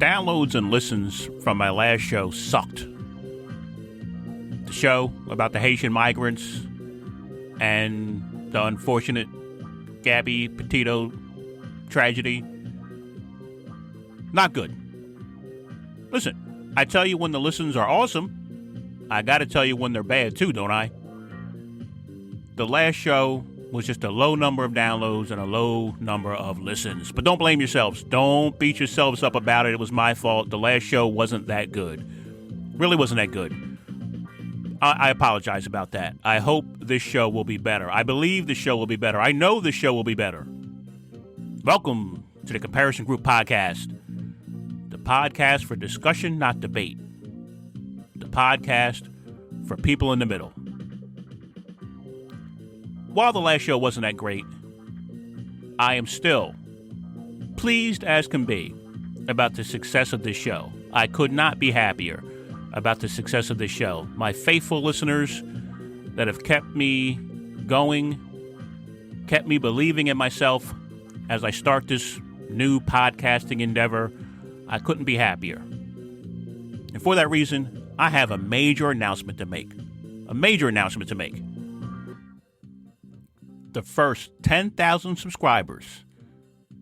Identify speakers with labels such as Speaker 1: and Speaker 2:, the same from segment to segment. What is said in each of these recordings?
Speaker 1: downloads and listens from my last show sucked. The show about the Haitian migrants and the unfortunate Gabby Petito tragedy. Not good. Listen, I tell you when the listens are awesome. I gotta tell you when they're bad too, don't I? The last show was just a low number of downloads and a low number of listens. But don't blame yourselves. Don't beat yourselves up about it. It was my fault. The last show wasn't that good. Really wasn't that good. I apologize about that. I hope this show will be better. I believe the show will be better. I know the show will be better. Welcome to the Comparison Group Podcast. The podcast for discussion, not debate. The podcast for people in the middle. While the last show wasn't that great, I am still pleased as can be about the success of this show. I could not be happier about the success of this show. My faithful listeners that have kept me going, kept me believing in myself as I start this new podcasting endeavor, I couldn't be happier. And for that reason, I have a major announcement to make. A major announcement to make. The first 10,000 subscribers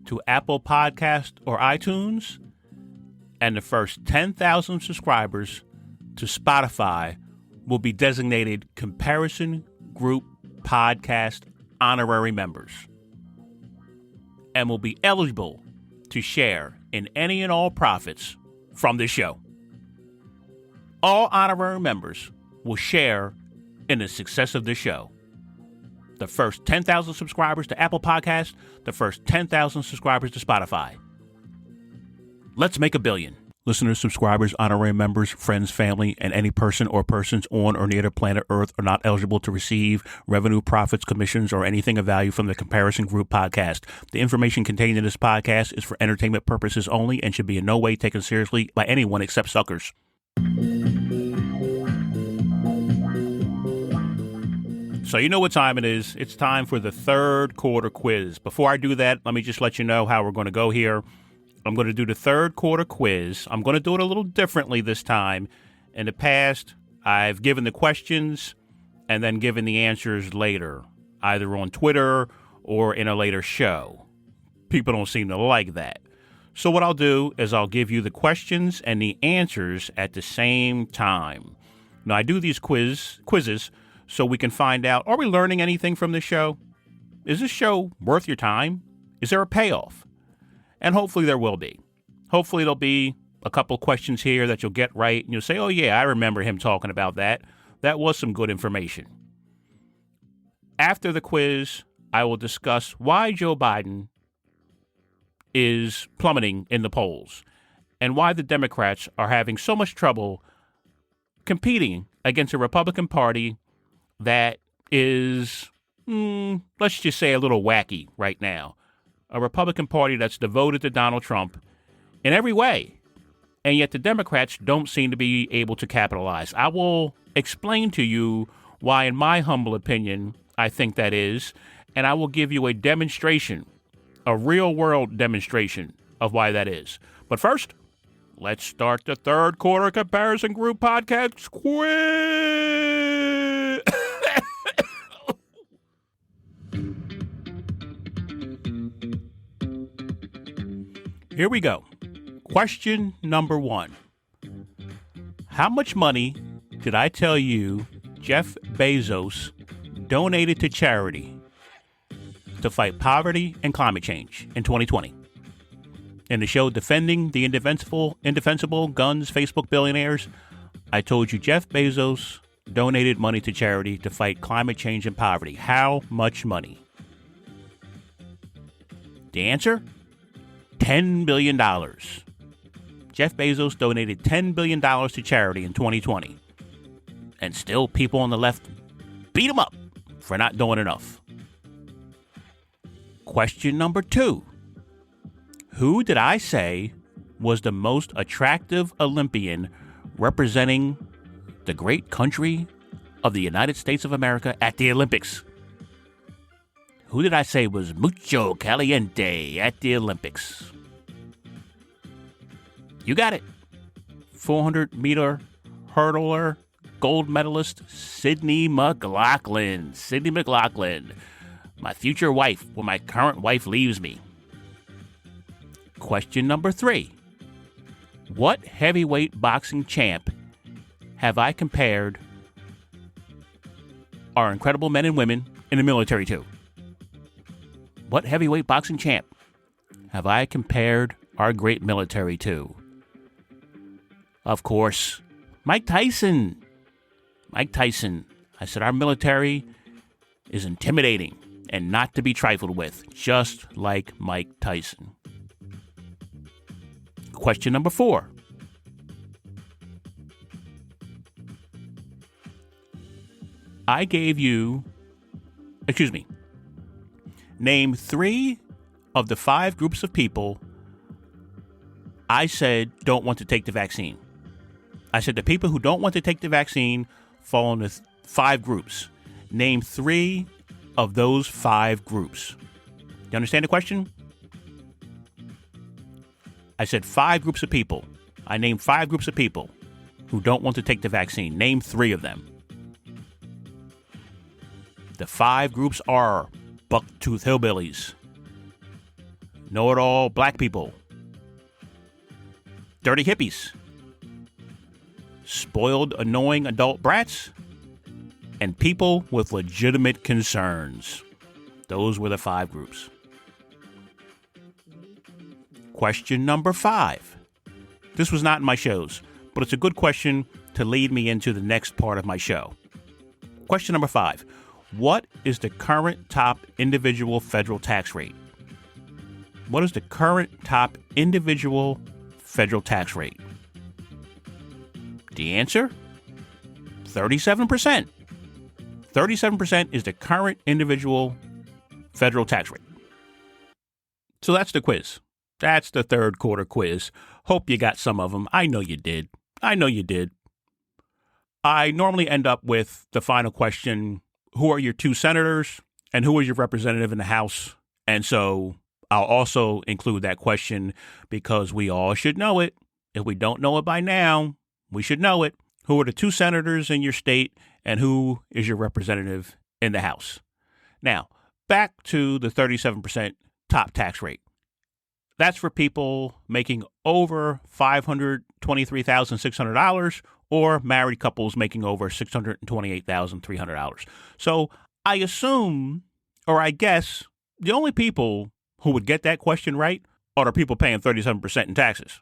Speaker 1: to Apple Podcast or iTunes and the first 10,000 subscribers to Spotify will be designated Comparison Group Podcast honorary members and will be eligible to share in any and all profits from this show. All honorary members will share in the success of this show. The first 10,000 subscribers to Apple Podcasts, the first 10,000 subscribers to Spotify. Let's make $1 billion. Listeners, subscribers, honorary members, friends, family, and any person or persons on or near the planet Earth are not eligible to receive revenue, profits, commissions, or anything of value from the Comparison Group Podcast. The information contained in this podcast is for entertainment purposes only and should be in no way taken seriously by anyone except suckers. So you know what time it is. It's time for the third quarter quiz. Before I do that, let me just let you know how we're going to go here. I'm going to do the third quarter quiz. I'm going to do it a little differently this time. In the past, I've given the questions and then given the answers later, either on Twitter or in a later show. People don't seem to like that. So what I'll do is I'll give you the questions and the answers at the same time. Now, I do these quizzes so we can find out, are we learning anything from this show? Is this show worth your time? Is there a payoff? And hopefully there will be. Hopefully there'll be a couple questions here that you'll get right, and you'll say, oh yeah, I remember him talking about that. That was some good information. After the quiz, I will discuss why Joe Biden is plummeting in the polls and why the Democrats are having so much trouble competing against a Republican Party that is, let's just say, a little wacky right now. A Republican Party that's devoted to Donald Trump in every way. And yet the Democrats don't seem to be able to capitalize. I will explain to you why, in my humble opinion, I think that is. And I will give you a demonstration, a real-world demonstration of why that is. But first, let's start the third quarter Comparison Group Podcast quiz. Here we go. Question number 1. How much money did I tell you Jeff Bezos donated to charity to fight poverty and climate change in 2020? In the show Defending the Indefensible Guns Facebook Billionaires, I told you Jeff Bezos donated money to charity to fight climate change and poverty. How much money? The answer? $10 billion. Jeff Bezos donated $10 billion to charity in 2020. And still people on the left beat him up for not doing enough. Question number 2. Who did I say was the most attractive Olympian representing the great country of the United States of America at the Olympics? Who did I say was mucho caliente at the Olympics? You got it. 400-meter hurdler, gold medalist, Sydney McLaughlin. Sydney McLaughlin. My future wife when my current wife leaves me. Question number 3. What heavyweight boxing champ have I compared our incredible men and women in the military to? What heavyweight boxing champ have I compared our great military to? Of course, Mike Tyson. Mike Tyson. I said our military is intimidating and not to be trifled with, just like Mike Tyson. Question number 4. I gave you, name 3 of the 5 groups of people I said don't want to take the vaccine. I said the people who don't want to take the vaccine fall into 5 groups. Name 3 of those 5 groups. You understand the question? I said 5 groups of people. I named 5 groups of people who don't want to take the vaccine. Name 3 of them. The 5 groups are buck-toothed hillbillies, know-it-all black people, dirty hippies, spoiled, annoying adult brats, and people with legitimate concerns. Those were the 5 groups. Question number 5. This was not in my shows, but it's a good question to lead me into the next part of my show. Question number 5. What is the current top individual federal tax rate? What is the current top individual federal tax rate? The answer? 37%. 37% is the current individual federal tax rate. So that's the quiz. That's the third quarter quiz. Hope you got some of them. I know you did. I normally end up with the final question: who are your 2 senators and who is your representative in the House? And so I'll also include that question because we all should know it. If we don't know it by now, we should know it. Who are the 2 senators in your state and who is your representative in the House? Now, back to the 37% top tax rate. That's for people making over $523,600 or married couples making over $628,300. So I assume, or I guess, the only people who would get that question right are the people paying 37% in taxes.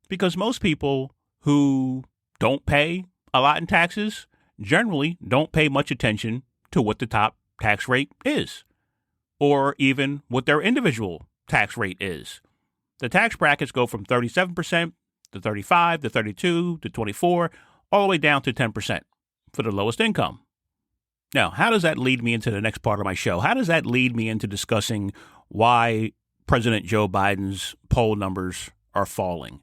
Speaker 1: Because most people who don't pay a lot in taxes generally don't pay much attention to what the top tax rate is, or even what their individual tax rate is. The tax brackets go from 37% to 35 to 32 to 24, all the way down to 10% for the lowest income. Now, how does that lead me into the next part of my show? How does that lead me into discussing why President Joe Biden's poll numbers are falling?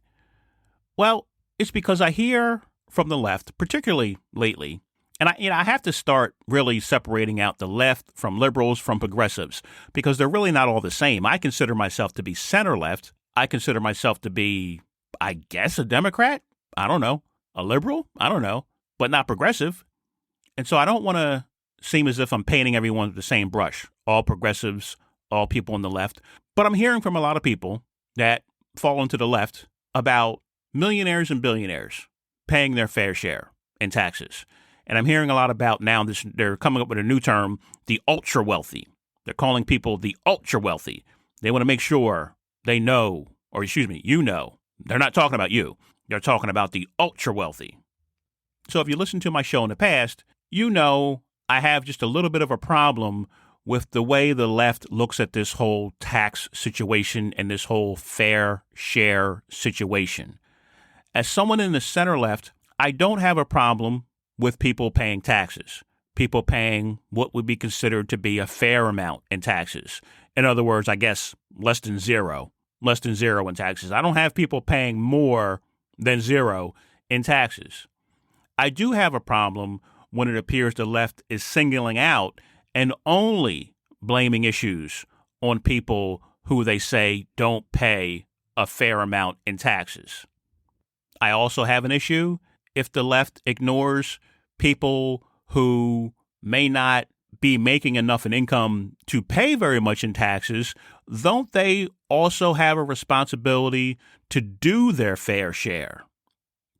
Speaker 1: Well, it's because I hear from the left, particularly lately, and I have to start really separating out the left from liberals from progressives because they're really not all the same. I consider myself to be center left. I consider myself to be, I guess, a Democrat. I don't know. A liberal. I don't know, but not progressive. And so I don't want to seem as if I'm painting everyone with the same brush, all progressives, all people on the left. But I'm hearing from a lot of people that fall into the left about millionaires and billionaires paying their fair share in taxes. And I'm hearing a lot about now this, they're coming up with a new term, the ultra wealthy. They're calling people the ultra wealthy. They want to make sure they know, or you know, they're not talking about you. They're talking about the ultra wealthy. So if you listen to my show in the past, you know I have just a little bit of a problem with the way the left looks at this whole tax situation and this whole fair share situation. As someone in the center left, I don't have a problem with people paying taxes, people paying what would be considered to be a fair amount in taxes. In other words, I guess less than zero in taxes. I don't have people paying more than zero in taxes. I do have a problem when it appears the left is singling out and only blaming issues on people who they say don't pay a fair amount in taxes. I also have an issue if the left ignores people who may not be making enough in income to pay very much in taxes. Don't they also have a responsibility to do their fair share,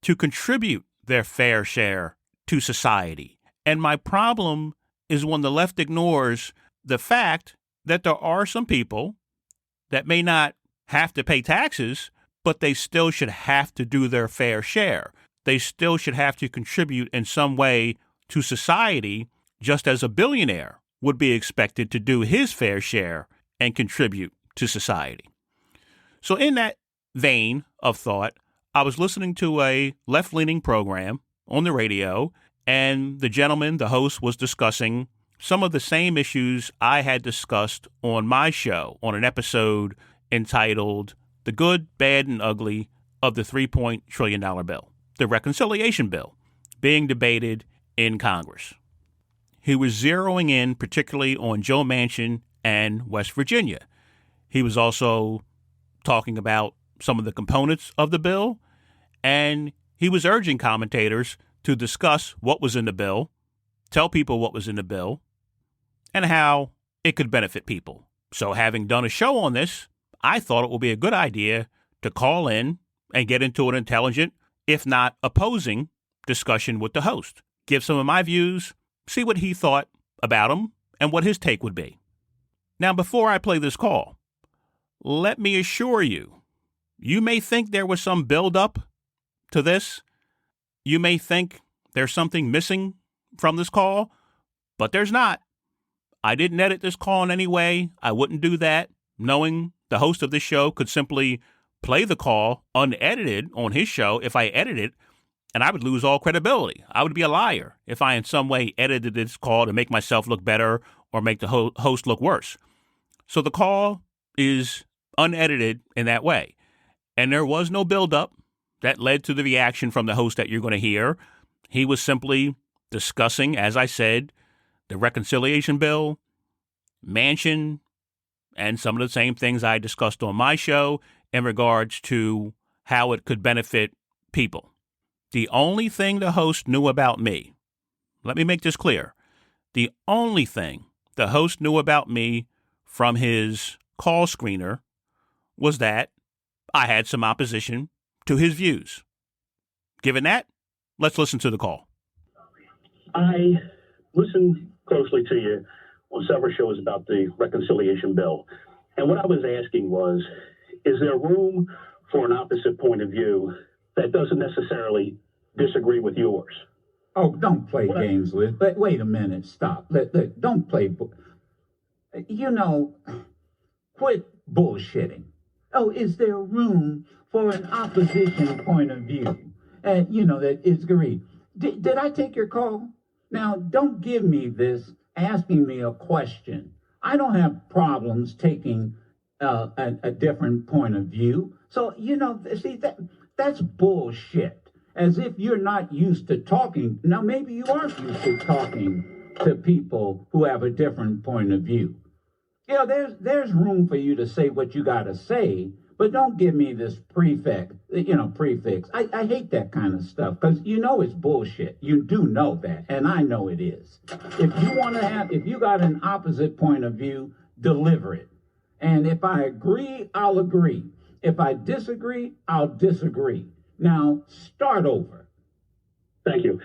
Speaker 1: to contribute their fair share to society? And my problem is when the left ignores the fact that there are some people that may not have to pay taxes, but they still should have to do their fair share. They still should have to contribute in some way to society, just as a billionaire would be expected to do his fair share and contribute to society. So in that vein of thought, I was listening to a left-leaning program on the radio, and the gentleman, the host, was discussing some of the same issues I had discussed on my show on an episode entitled The Good, Bad, and Ugly of the $3 trillion bill, the reconciliation bill being debated in Congress. He was zeroing in particularly on Joe Manchin and West Virginia. He was also talking about some of the components of the bill, and he was urging commentators to discuss what was in the bill, tell people what was in the bill, and how it could benefit people. So having done a show on this, I thought it would be a good idea to call in and get into an intelligent, if not opposing, discussion with the host. Give some of my views, see what he thought about them, and what his take would be. Now, before I play this call, let me assure you, you may think there was some build-up to this. You may think there's something missing from this call, but there's not. I didn't edit this call in any way. I wouldn't do that, knowing the host of this show could simply play the call unedited on his show if I edit it, and I would lose all credibility. I would be a liar if I in some way edited this call to make myself look better or make the host look worse. So the call is unedited in that way. And there was no buildup that led to the reaction from the host that you're going to hear. He was simply discussing, as I said, the reconciliation bill, Manchin, and some of the same things I discussed on my show in regards to how it could benefit people. The only thing the host knew about me, let me make this clear, the only thing the host knew about me from his call screener was that I had some opposition to his views. Given that, let's listen to the call.
Speaker 2: I listened closely to you on several shows about the reconciliation bill. And what I was asking was, is there room for an opposite point of view that doesn't necessarily disagree with yours?
Speaker 3: Oh, don't play games with. But wait a minute, stop. Don't play. Quit bullshitting. Oh, is there room for an opposition point of view? That is agreed. Did I take your call? Now, don't give me this asking me a question. I don't have problems taking a different point of view. So, see, that's bullshit. As if you're not used to talking. Now, maybe you are used to talking to people who have a different point of view. There's room for you to say what you got to say, but don't give me this prefix. I hate that kind of stuff because it's bullshit. You do know that, and I know it is. If you got an opposite point of view, deliver it. And if I agree, I'll agree. If I disagree, I'll disagree. Now, start over.
Speaker 2: Thank you.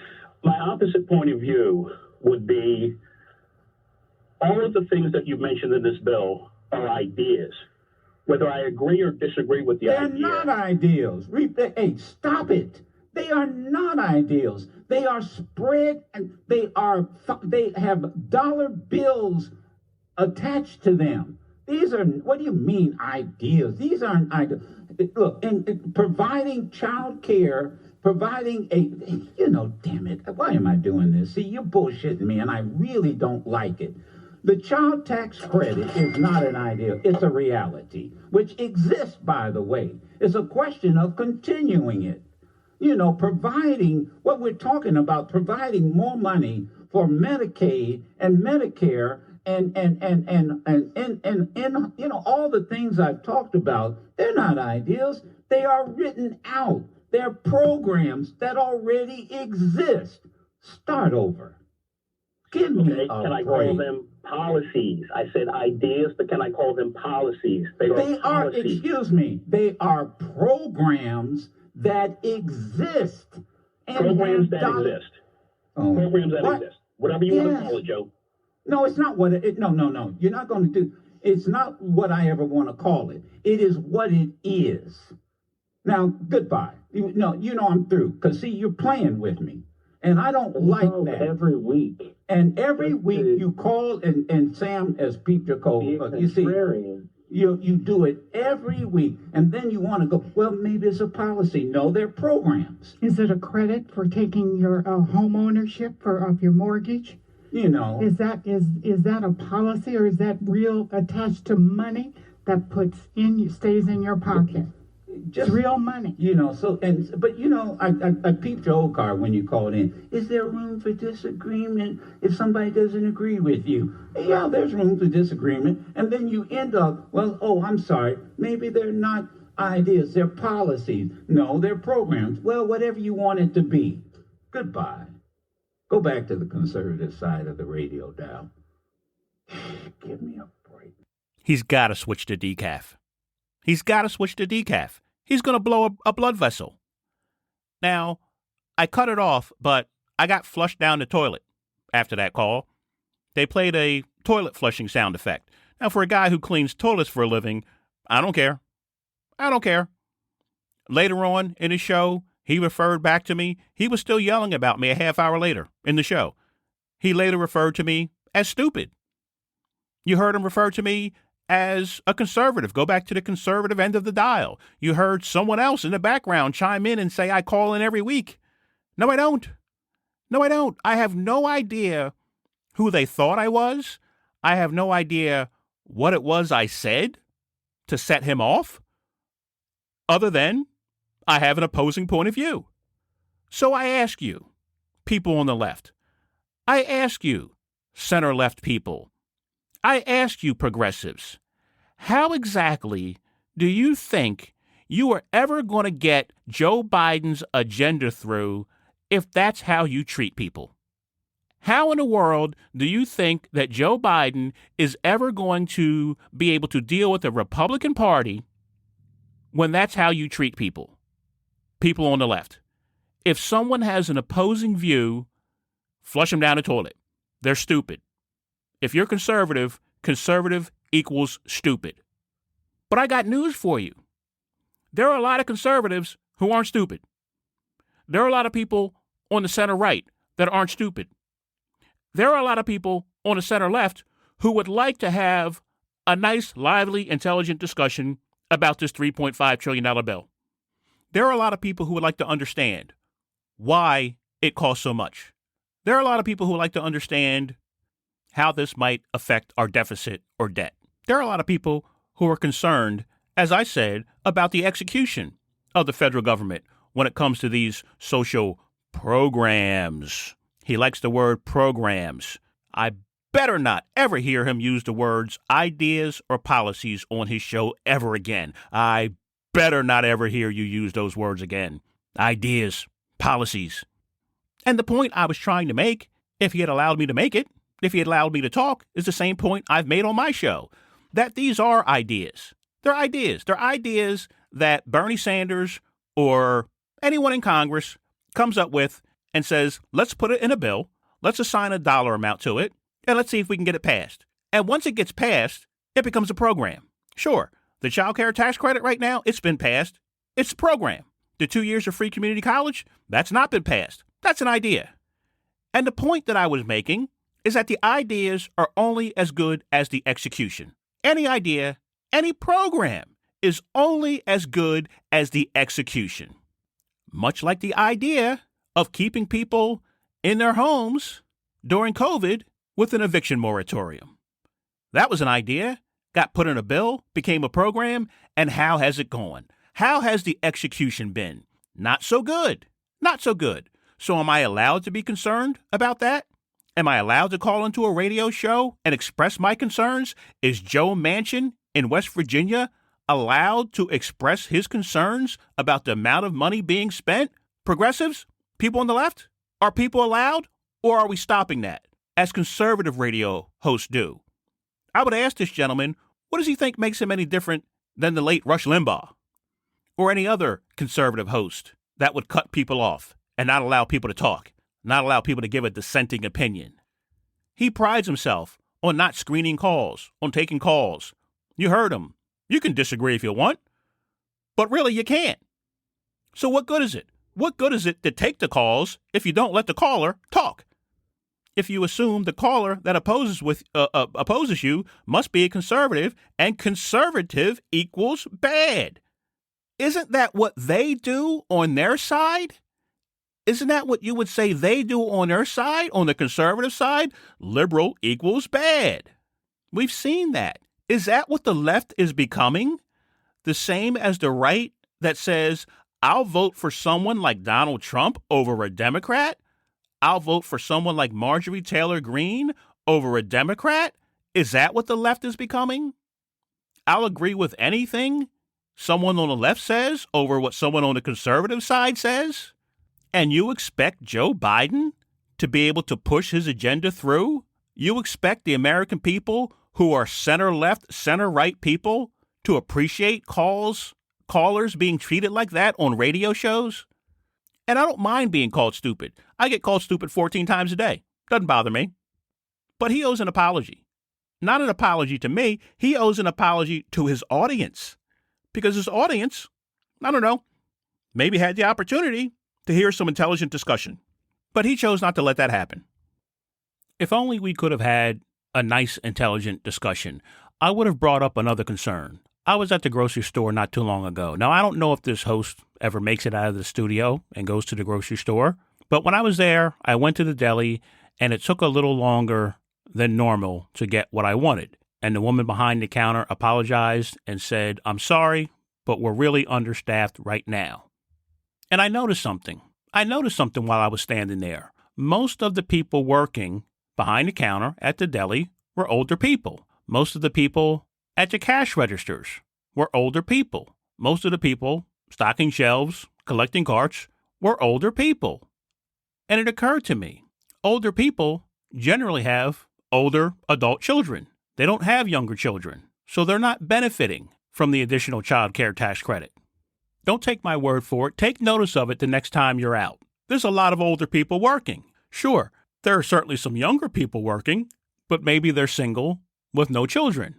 Speaker 2: My opposite point of view would be all of the things that you mentioned in this bill are ideas. Whether I agree or disagree with the idea.
Speaker 3: They're not ideals. Hey, stop it. They are not ideals. They are spread and they have dollar bills attached to them. These are, what do you mean ideas? These aren't ideas. Look, in providing child care, providing damn it, why am I doing this? See, you're bullshitting me, and I really don't like it. The child tax credit is not an idea. It's a reality, which exists, by the way. It's a question of continuing it. Providing what we're talking about, providing more money for Medicaid and Medicare and all the things I've talked about, they're not ideals. They are written out. They're programs that already exist. Start over. Give me
Speaker 2: Okay,
Speaker 3: a
Speaker 2: can I
Speaker 3: break.
Speaker 2: call them policies? I said ideas, but can I call them policies? They
Speaker 3: They are,
Speaker 2: policies.
Speaker 3: excuse me, they are programs that exist. And
Speaker 2: Programs
Speaker 3: have
Speaker 2: that exist.
Speaker 3: Oh,
Speaker 2: Programs that
Speaker 3: what?
Speaker 2: exist. Whatever you want
Speaker 3: Yes.
Speaker 2: to call it, Joe.
Speaker 3: No, it's not what it, no. You're not going to do, it's not what I ever want to call it. It is what it is. Now, goodbye. You know I'm through. Because, see, you're playing with me. And I don't like that.
Speaker 2: Every week.
Speaker 3: And every week you call, and Sam has peeped your code. You see, you do it every week. And then you want to go, well, maybe it's a policy. No, they're programs.
Speaker 4: Is it a credit for taking your home ownership of your mortgage?
Speaker 3: You know.
Speaker 4: Is that a policy, or is that real attached to money that stays in your pocket?
Speaker 3: Just
Speaker 4: it's real money.
Speaker 3: You know, but I peeped your old card when you called in. Is there room for disagreement if somebody doesn't agree with you? Yeah, there's room for disagreement. And then you end up, I'm sorry, maybe they're not ideas, they're policies. No, they're programs. Well, whatever you want it to be. Goodbye. Go back to the conservative side of the radio dial. Give me a break.
Speaker 1: He's got to switch to decaf. He's got to switch to decaf. He's going to blow a blood vessel. Now, I cut it off, but I got flushed down the toilet after that call. They played a toilet flushing sound effect. Now, for a guy who cleans toilets for a living, I don't care. I don't care. Later on in his show, he referred back to me. He was still yelling about me a half hour later in the show. He later referred to me as stupid. You heard him refer to me as a conservative. Go back to the conservative end of the dial. You heard someone else in the background chime in and say, I call in every week. No, I don't. No, I don't. I have no idea who they thought I was. I have no idea what it was I said to set him off, other than I have an opposing point of view. So I ask you, people on the left, I ask you, center-left people, I ask you, progressives, how exactly do you think you are ever going to get Joe Biden's agenda through if that's how you treat people? How in the world do you think that Joe Biden is ever going to be able to deal with the Republican Party when that's how you treat people? People on the left. If someone has an opposing view, flush them down the toilet. They're stupid. If you're conservative, conservative equals stupid. But I got news for you. There are a lot of conservatives who aren't stupid. There are a lot of people on the center right that aren't stupid. There are a lot of people on the center left who would like to have a nice, lively, intelligent discussion about this $3.5 trillion bill. There are a lot of people who would like to understand why it costs so much. There are a lot of people who would like to understand how this might affect our deficit or debt. There are a lot of people who are concerned, as I said, about the execution of the federal government when it comes to these social programs. He likes the word programs. I better not ever hear him use the words ideas or policies on his show ever again. I better not ever hear you use those words again. Ideas, policies. And the point I was trying to make, if he had allowed me to make it, if he had allowed me to talk, is the same point I've made on my show, that these are ideas. They're ideas. They're ideas that Bernie Sanders or anyone in Congress comes up with and says, let's put it in a bill, let's assign a dollar amount to it, and let's see if we can get it passed. And once it gets passed, it becomes a program. Sure, the child care tax credit right now, it's been passed. It's a program. The 2 years of free community college, that's not been passed. That's an idea. And the point that I was making is that the ideas are only as good as the execution. Any idea, any program is only as good as the execution. Much like the idea of keeping people in their homes during COVID with an eviction moratorium. That was an idea, got put in a bill, became a program, and how has it gone? How has the execution been? Not so good. Not so good. So am I allowed to be concerned about that? Am I allowed to call into a radio show and express my concerns? Is Joe Manchin in West Virginia allowed to express his concerns about the amount of money being spent? Progressives? People on the left? Are people allowed? Or are we stopping that, as conservative radio hosts do? I would ask this gentleman, what does he think makes him any different than the late Rush Limbaugh or any other conservative host that would cut people off and not allow people to talk, not allow people to give a dissenting opinion? He prides himself on not screening calls, on taking calls. You heard him. You can disagree if you want, but really you can't. So what good is it? What good is it to take the calls if you don't let the caller talk? If you assume the caller that opposes you must be a conservative, and conservative equals bad. Isn't that what they do on their side? Isn't that what you would say they do on their side, on the conservative side? Liberal equals bad. We've seen that. Is that what the left is becoming? The same as the right that says, I'll vote for someone like Donald Trump over a Democrat? I'll vote for someone like Marjorie Taylor Greene over a Democrat? Is that what the left is becoming? I'll agree with anything someone on the left says over what someone on the conservative side says? And you expect Joe Biden to be able to push his agenda through? You expect the American people who are center-left, center-right people to appreciate callers being treated like that on radio shows? And I don't mind being called stupid. I get called stupid 14 times a day. Doesn't bother me. But he owes an apology. Not an apology to me. He owes an apology to his audience. Because his audience, I don't know, maybe had the opportunity to hear some intelligent discussion. But he chose not to let that happen. If only we could have had a nice, intelligent discussion. I would have brought up another concern. I was at the grocery store not too long ago. Now, I don't know if this host ever makes it out of the studio and goes to the grocery store, but when I was there, I went to the deli, and it took a little longer than normal to get what I wanted. And the woman behind the counter apologized and said, I'm sorry, but we're really understaffed right now. And I noticed something. While I was standing there. Most of the people working behind the counter at the deli were older people. Most of the people at the cash registers were older people. Most of the people stocking shelves, collecting carts, were older people. And it occurred to me, older people generally have older adult children. They don't have younger children, so they're not benefiting from the additional child care tax credit. Don't take my word for it. Take notice of it the next time you're out. There's a lot of older people working. Sure, there are certainly some younger people working, but maybe they're single with no children.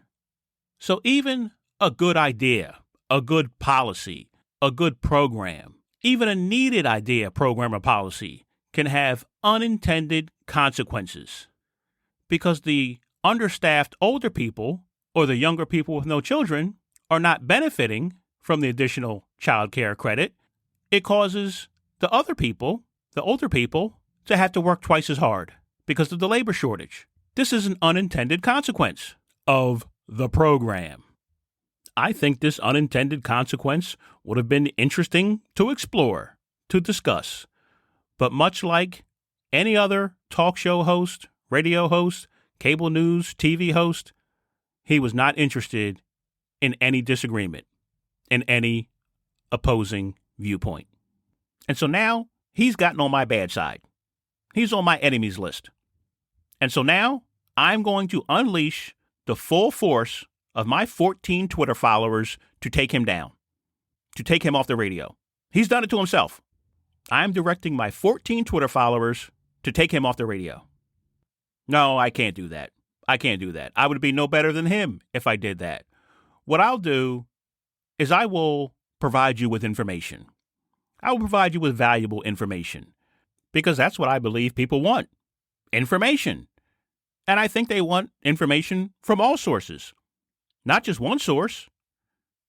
Speaker 1: So even a good idea, a good policy, a good program, even a needed idea, program, or policy can have unintended consequences because the understaffed older people or the younger people with no children are not benefiting from the additional child care credit. It causes the other people, the older people, to have to work twice as hard because of the labor shortage. This is an unintended consequence of the program. I think this unintended consequence would have been interesting to explore, to discuss. But much like any other talk show host, radio host, cable news, TV host, he was not interested in any disagreement, in any opposing viewpoint. And so now he's gotten on my bad side. He's on my enemies list. And so now I'm going to unleash the full force of my 14 Twitter followers to take him down, to take him off the radio. He's done it to himself. I'm directing my 14 Twitter followers to take him off the radio. No, I can't do that. I would be no better than him if I did that. What I'll do is I will provide you with information. I will provide you with valuable information because that's what I believe people want. Information. And I think they want information from all sources, not just one source.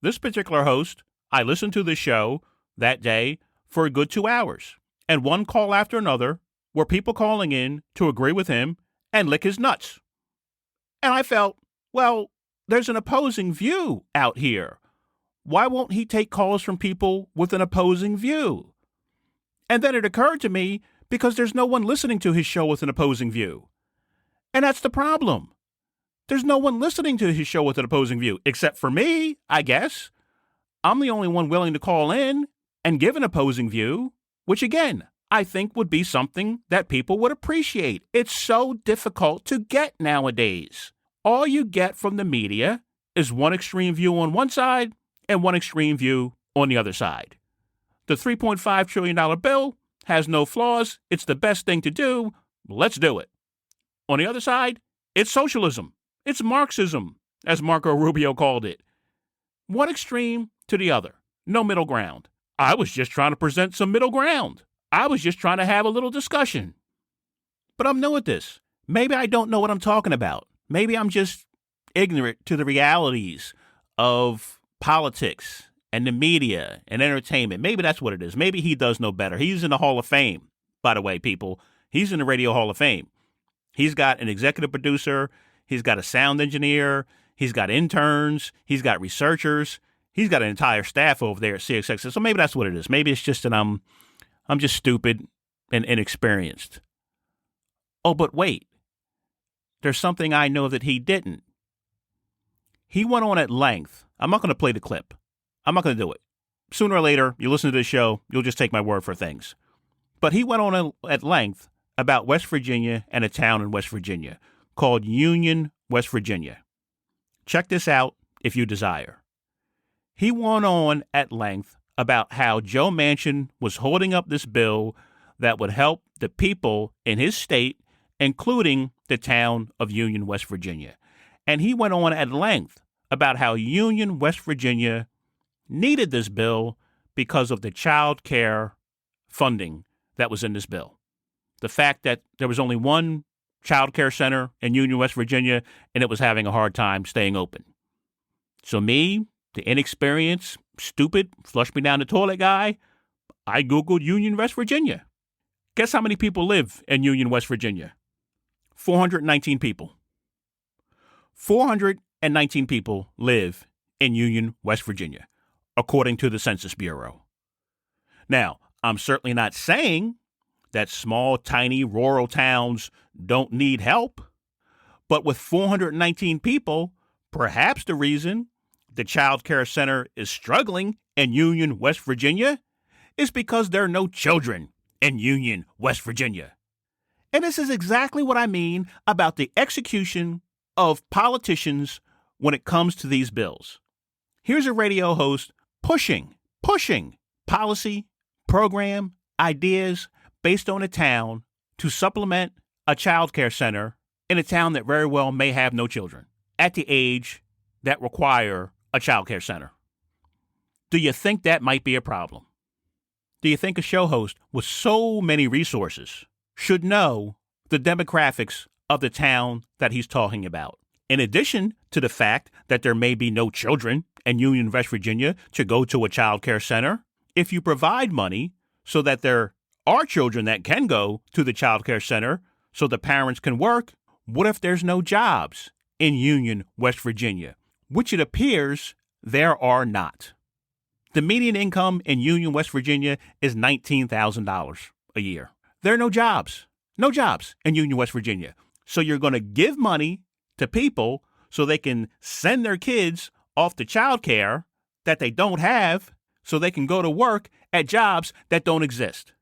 Speaker 1: This particular host, I listened to this show that day for a good 2 hours, and one call after another were people calling in to agree with him and lick his nuts. And I felt, well, there's an opposing view out here. Why won't he take calls from people with an opposing view? And then it occurred to me, because there's no one listening to his show with an opposing view. And that's the problem. There's no one listening to his show with an opposing view, except for me, I guess. I'm the only one willing to call in and give an opposing view, which again, I think would be something that people would appreciate. It's so difficult to get nowadays. All you get from the media is one extreme view on one side and one extreme view on the other side. The $3.5 trillion bill has no flaws. It's the best thing to do. Let's do it. On the other side, it's socialism. It's Marxism, as Marco Rubio called it. One extreme to the other. No middle ground. I was just trying to present some middle ground. I was just trying to have a little discussion. But I'm new at this. Maybe I don't know what I'm talking about. Maybe I'm just ignorant to the realities of politics and the media and entertainment. Maybe that's what it is. Maybe he does know better. He's in the Hall of Fame, by the way, people. He's in the Radio Hall of Fame. He's got an executive producer. He's got a sound engineer. He's got interns. He's got researchers. He's got an entire staff over there at CXX. So maybe that's what it is. Maybe it's just that I'm just stupid and inexperienced. Oh, but wait. There's something I know that he didn't. He went on at length. I'm not going to play the clip. I'm not going to do it. Sooner or later, you listen to this show, you'll just take my word for things. But he went on at length about West Virginia and a town in West Virginia called Union, West Virginia. Check this out if you desire. He went on at length about how Joe Manchin was holding up this bill that would help the people in his state, including the town of Union, West Virginia. And he went on at length about how Union, West Virginia needed this bill because of the child care funding that was in this bill. The fact that there was only one child care center in Union, West Virginia, and it was having a hard time staying open. So me, the inexperienced, stupid, flush me down the toilet guy, I Googled Union, West Virginia. Guess how many people live in Union, West Virginia? 419 people. 419 people live in Union, West Virginia, according to the Census Bureau. Now, I'm certainly not saying that small, tiny, rural towns don't need help, but with 419 people, perhaps the reason the child care center is struggling in Union, West Virginia is because there are no children in Union, West Virginia. And this is exactly what I mean about the execution of politicians when it comes to these bills. Here's a radio host pushing policy, program, ideas based on a town to supplement a child care center in a town that very well may have no children at the age that require a child care center. Do you think that might be a problem? Do you think a show host with so many resources should know the demographics of the town that he's talking about? In addition to the fact that there may be no children in Union, West Virginia to go to a child care center, if you provide money so that there are children that can go to the child care center so the parents can work, what if there's no jobs in Union, West Virginia, which it appears there are not? The median income in Union, West Virginia is $19,000 a year. There are no jobs in Union, West Virginia. So you're going to give money to people so they can send their kids off to child care that they don't have so they can go to work at jobs that don't exist.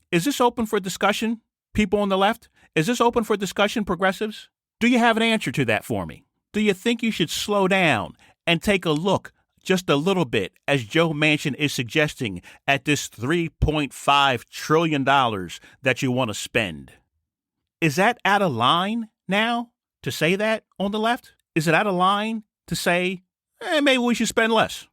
Speaker 1: Is this open for discussion, people on the left? Is this open for discussion, progressives? Do you have an answer to that for me? Do you think you should slow down and take a look just a little bit, as Joe Manchin is suggesting, at this $3.5 trillion that you want to spend? Is that out of line now to say that on the left? Is it out of line to say, maybe we should spend less?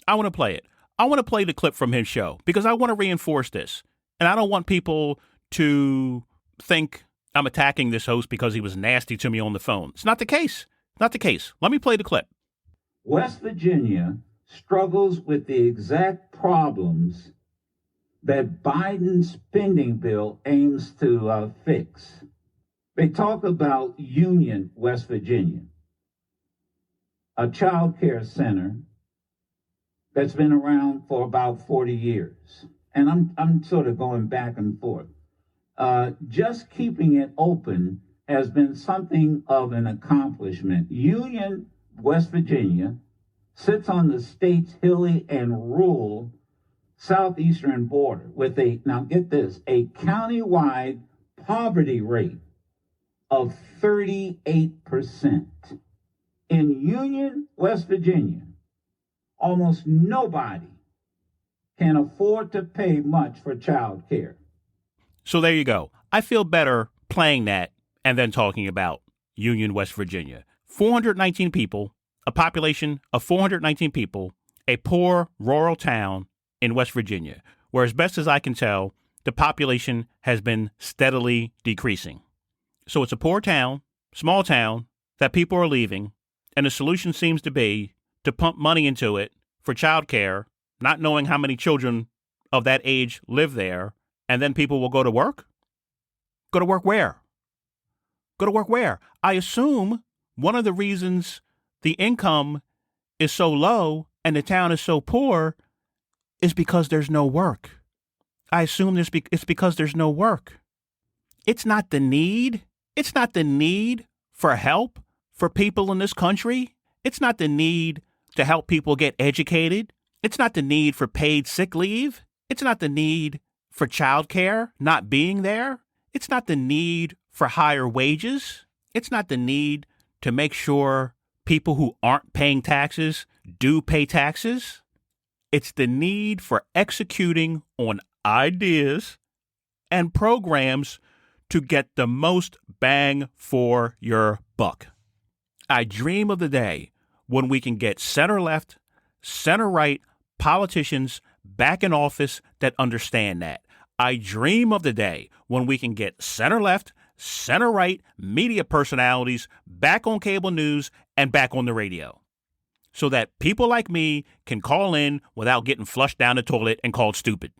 Speaker 1: I want to play it. I want to play the clip from his show because I want to reinforce this. And I don't want people to think I'm attacking this host because he was nasty to me on the phone. It's not the case. Not the case. Let me play the clip.
Speaker 3: West Virginia struggles with the exact problems that Biden's spending bill aims to fix. They talk about Union, West Virginia, a child care center that's been around for about 40 years. And I'm sort of going back and forth. Just keeping it open has been something of an accomplishment. Union, West Virginia, sits on the state's hilly and rural southeastern border with now get this, a countywide poverty rate of 38%. In Union, West Virginia, almost nobody can afford to pay much for child care.
Speaker 1: So there you go. I feel better playing that and then talking about Union, West Virginia. 419 people, a population of 419 people, a poor rural town in West Virginia, where as best as I can tell, the population has been steadily decreasing. So it's a poor town, small town, that people are leaving, and the solution seems to be to pump money into it for childcare, not knowing how many children of that age live there, and then people will go to work? Go to work where? Go to work where? I assume one of the reasons the income is so low and the town is so poor is because there's no work. I assume it's because there's no work. It's not the need. It's not the need for help for people in this country. It's not the need to help people get educated. It's not the need for paid sick leave. It's not the need for childcare not being there. It's not the need for higher wages. It's not the need to make sure people who aren't paying taxes do pay taxes. It's the need for executing on ideas and programs to get the most bang for your buck. I dream of the day when we can get center-left, center-right politicians back in office that understand that. I dream of the day when we can get center-left, center-right media personalities back on cable news and back on the radio, so that people like me can call in without getting flushed down the toilet and called stupid.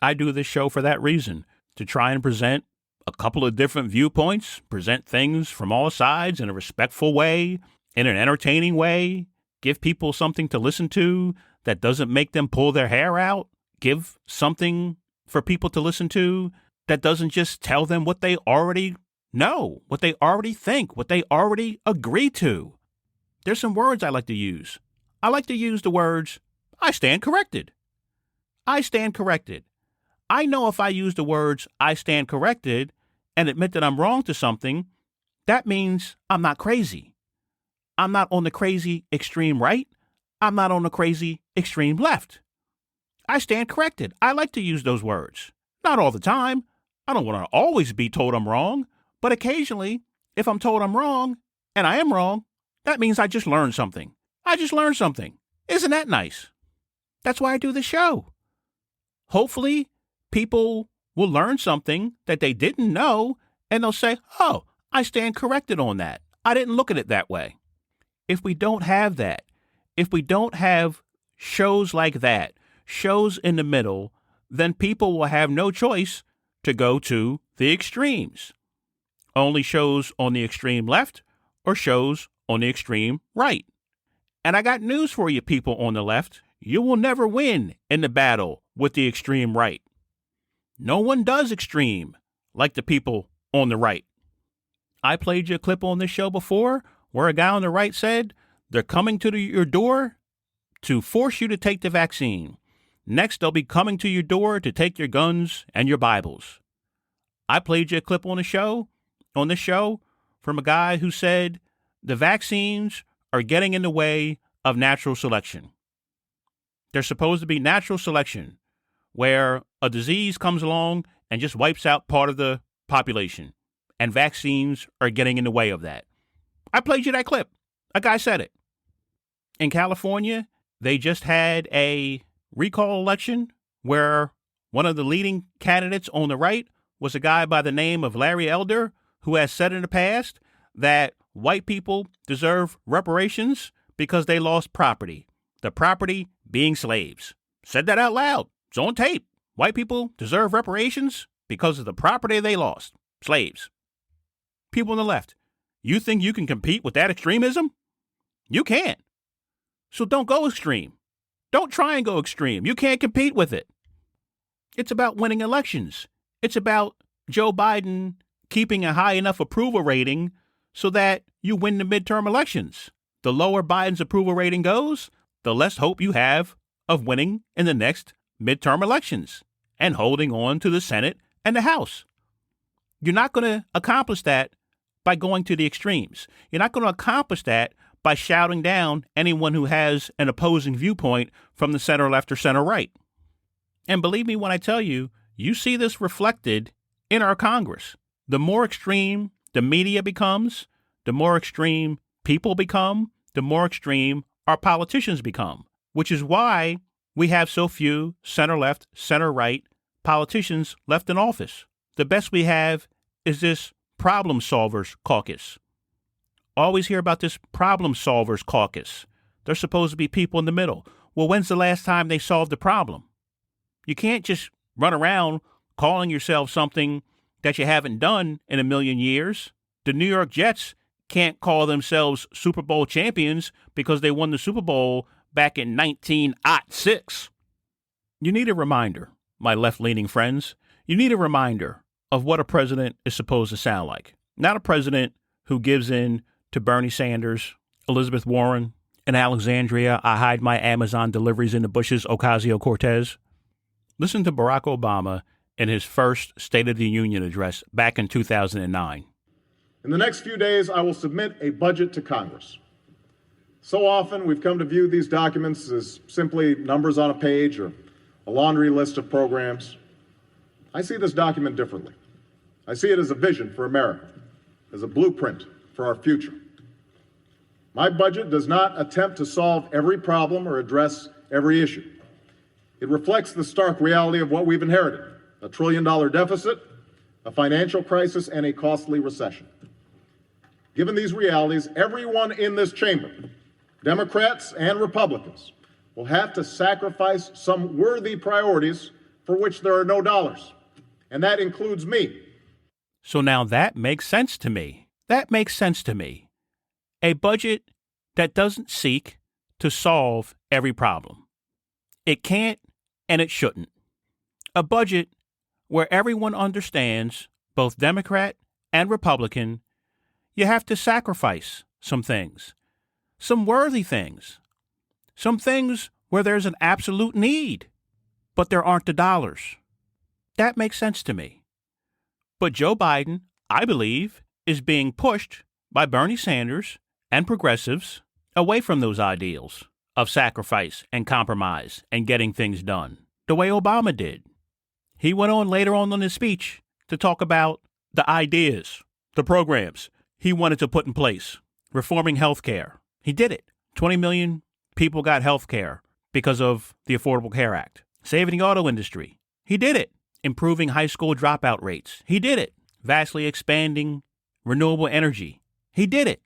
Speaker 1: I do this show for that reason, to try and present a couple of different viewpoints, present things from all sides in a respectful way, in an entertaining way, give people something to listen to that doesn't make them pull their hair out, give something for people to listen to that doesn't just tell them what they already know, what they already think, what they already agree to. There's some words I like to use. I like to use the words, I stand corrected. I stand corrected. I know if I use the words, I stand corrected, and admit that I'm wrong to something, that means I'm not crazy. I'm not on the crazy extreme right. I'm not on the crazy extreme left. I stand corrected. I like to use those words. Not all the time. I don't want to always be told I'm wrong, but occasionally, if I'm told I'm wrong, and I am wrong, that means I just learned something. I just learned something. Isn't that nice? That's why I do the show. Hopefully, people will learn something that they didn't know, and they'll say, oh, I stand corrected on that. I didn't look at it that way. If we don't have that, if we don't have shows like that, shows in the middle, then people will have no choice to go to the extremes. Only shows on the extreme left or shows on the extreme right. And I got news for you people on the left. You will never win in the battle with the extreme right. No one does extreme like the people on the right. I played you a clip on this show before where a guy on the right said, they're coming to your door to force you to take the vaccine. Next, they'll be coming to your door to take your guns and your Bibles. I played you a clip on this show from a guy who said the vaccines are getting in the way of natural selection. There's supposed to be natural selection where a disease comes along and just wipes out part of the population, and vaccines are getting in the way of that. I played you that clip. A guy said it. In California, they just had a recall election where one of the leading candidates on the right was a guy by the name of Larry Elder, who has said in the past that white people deserve reparations because they lost property, the property being slaves. Said that out loud. It's on tape. White people deserve reparations because of the property they lost, slaves. People on the left, you think you can compete with that extremism? You can't. So don't go extreme. Don't try and go extreme. You can't compete with it. It's about winning elections. It's about Joe Biden keeping a high enough approval rating so that you win the midterm elections. The lower Biden's approval rating goes, the less hope you have of winning in the next midterm elections and holding on to the Senate and the House. You're not going to accomplish that by going to the extremes. You're not going to accomplish that by shouting down anyone who has an opposing viewpoint from the center left or center right. And believe me when I tell you, you see this reflected in our Congress. The more extreme the media becomes, the more extreme people become, the more extreme our politicians become, which is why we have so few center left, center right politicians left in office. The best we have is this problem solvers caucus. Always hear about this problem solvers caucus. They're supposed to be people in the middle. Well, when's the last time they solved the problem? You can't just run around calling yourself something that you haven't done in a million years. The New York Jets can't call themselves Super Bowl champions because they won the Super Bowl back in 1906. You need a reminder, my left-leaning friends. You need a reminder of what a president is supposed to sound like. Not a president who gives in to Bernie Sanders, Elizabeth Warren, and Alexandria, I hide my Amazon deliveries in the bushes, Ocasio-Cortez. Listen to Barack Obama in his first State of the Union address back in 2009.
Speaker 5: In the next few days, I will submit a budget to Congress. So often, we've come to view these documents as simply numbers on a page or a laundry list of programs. I see this document differently. I see it as a vision for America, as a blueprint for our future. My budget does not attempt to solve every problem or address every issue. It reflects the stark reality of what we've inherited: a $1 trillion deficit, a financial crisis, and a costly recession. Given these realities, everyone in this chamber, Democrats and Republicans, will have to sacrifice some worthy priorities for which there are no dollars. And that includes me.
Speaker 1: So now that makes sense to me. That makes sense to me. A budget that doesn't seek to solve every problem. It can't and it shouldn't. A budget where everyone understands, both Democrat and Republican, you have to sacrifice some things, some worthy things, some things where there's an absolute need, but there aren't the dollars. That makes sense to me. But Joe Biden, I believe, is being pushed by Bernie Sanders and progressives away from those ideals of sacrifice and compromise and getting things done, the way Obama did. He went on later on in his speech to talk about the ideas, the programs he wanted to put in place, reforming health care. He did it. 20 million people got health care because of the Affordable Care Act. Saving the auto industry. He did it. Improving high school dropout rates. He did it. Vastly expanding renewable energy. He did it.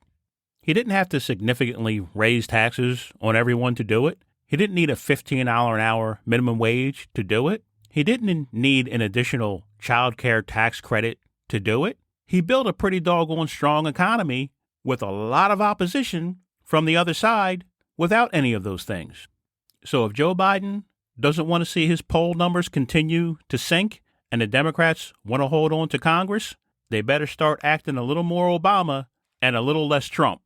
Speaker 1: He didn't have to significantly raise taxes on everyone to do it. He didn't need a $15 an hour minimum wage to do it. He didn't need an additional child care tax credit to do it. He built a pretty doggone strong economy with a lot of opposition from the other side without any of those things. So if Joe Biden doesn't want to see his poll numbers continue to sink and the Democrats want to hold on to Congress, they better start acting a little more Obama and a little less Trump.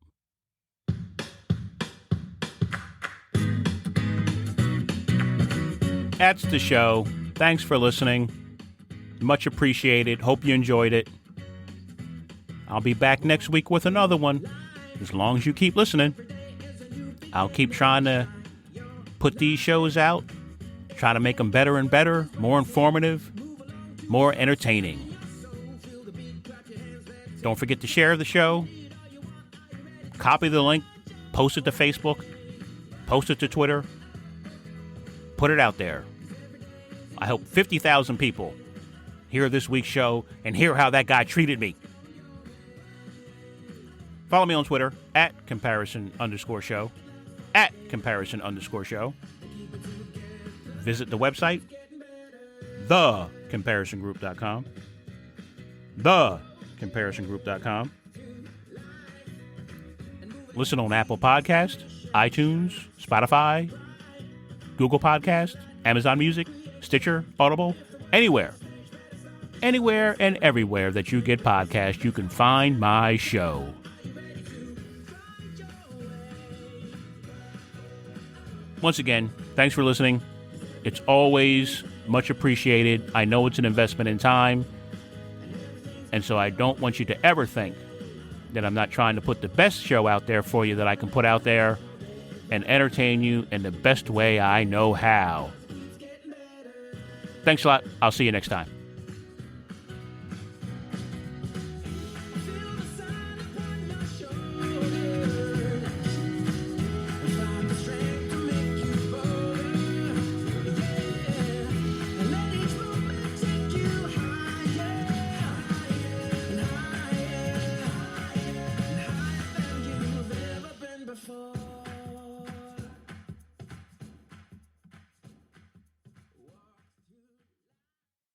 Speaker 1: That's the show. Thanks for listening. Much appreciated. Hope you enjoyed it. I'll be back next week with another one. As long as you keep listening, I'll keep trying to put these shows out, try to make them better and better, more informative, more entertaining. Don't forget to share the show. Copy the link, post it to Facebook, post it to Twitter, put it out there. I hope 50,000 people hear this week's show and hear how that guy treated me. Follow me on Twitter at @comparison_show, @comparison_show. Visit the website, thecomparisongroup.com, thecomparisongroup.com. Listen on Apple Podcasts, iTunes, Spotify, Google Podcasts, Amazon Music, Stitcher, Audible, anywhere. Anywhere and everywhere that you get podcasts, you can find my show. Once again, thanks for listening. It's always much appreciated. I know it's an investment in time, and so I don't want you to ever think that I'm not trying to put the best show out there for you that I can put out there and entertain you in the best way I know how. Thanks a lot. I'll see you next time.